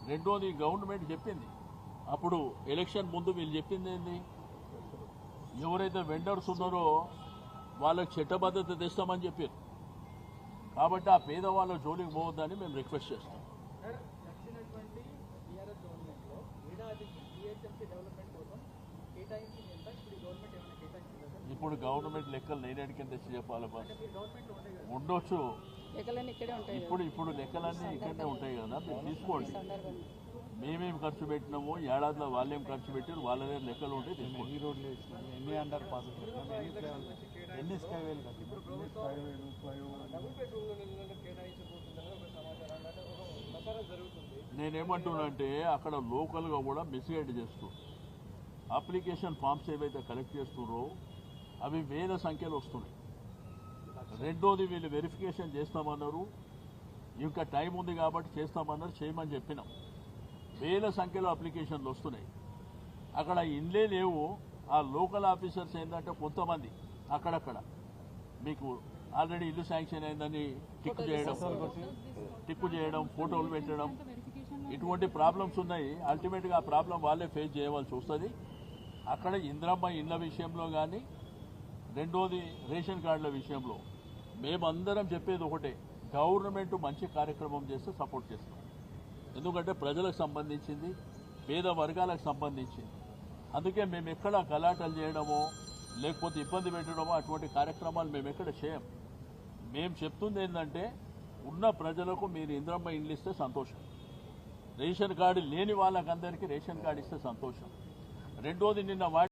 రెండోది గవర్నమెంట్ చెప్పింది అప్పుడు ఎలక్షన్ ముందు వీళ్ళు చెప్పింది ఏంది, ఎవరైతే వెండర్స్ ఉన్నారో వాళ్ళకి చట్టబద్ధత తెస్తామని చెప్పారు. కాబట్టి ఆ పేదవాళ్ళ జోలికి పోవద్దని మేము రిక్వెస్ట్ చేస్తాం. ఇప్పుడు గవర్నమెంట్ లెక్కలు నేనేడికి తెచ్చి చెప్పాలమ్మా, ఉండొచ్చు. ఇప్పుడు లెక్కలన్నీ ఇక్కడనే ఉంటాయి కదా, మీరు తీసుకోండి. మేమేం ఖర్చు పెట్టినామో ఏడాదిలో వాళ్ళేం ఖర్చు పెట్టారు, వాళ్ళ దగ్గర లెక్కలు ఉంటే తీసుకోండి. ఎన్ని రోడ్లు వేసినాం, ఎన్ని అండర్ పాస్, ఎన్ని స్కైవేలు నేనేమంటున్నా అంటే అక్కడ లోకల్గా కూడా మిస్గైడ్ చేస్తూ అప్లికేషన్ ఫామ్స్ ఏవైతే కలెక్ట్ చేస్తున్నారో అవి వేల సంఖ్యలో వస్తున్నాయి. రెండోది వీళ్ళు వెరిఫికేషన్ చేస్తామన్నారు, ఇంకా టైం ఉంది కాబట్టి చేస్తామన్నారు, చేయమని చెప్పినాం. వేల సంఖ్యలో అప్లికేషన్లు వస్తున్నాయి. అక్కడ ఇన్లే లేవు. ఆ లోకల్ ఆఫీసర్స్ ఏంటంటే కొంతమంది అక్కడక్కడ మీకు ఆల్రెడీ ఇల్లు శాంక్షన్ అయిందని టిక్కు చేయడం, ఫోటోలు పెట్టడం, ఇటువంటి ప్రాబ్లమ్స్ ఉన్నాయి. అల్టిమేట్గా ఆ ప్రాబ్లం వాళ్ళే ఫేస్ చేయవలసి వస్తుంది. అక్కడ ఇందిరమ్మ ఇళ్ల విషయంలో కానీ, రెండోది రేషన్ కార్డుల విషయంలో మేమందరం చెప్పేది ఒకటే, గవర్నమెంట్ మంచి కార్యక్రమం చేస్తే సపోర్ట్ చేస్తాం. ఎందుకంటే ప్రజలకు సంబంధించింది, పేద వర్గాలకు సంబంధించింది. అందుకే మేము ఎక్కడ గలాటలు చేయడమో లేకపోతే ఇబ్బంది పెట్టడమో అటువంటి కార్యక్రమాలు మేము ఎక్కడ చేయం. మేము చెప్తుంది ఏంటంటే ఉన్న ప్రజలకు మీరు ఇందిరమ్మ ఇండ్లు ఇస్తే సంతోషం, రేషన్ కార్డు లేని వాళ్ళకందరికీ రేషన్ కార్డు ఇస్తే సంతోషం. రెండోది నిన్న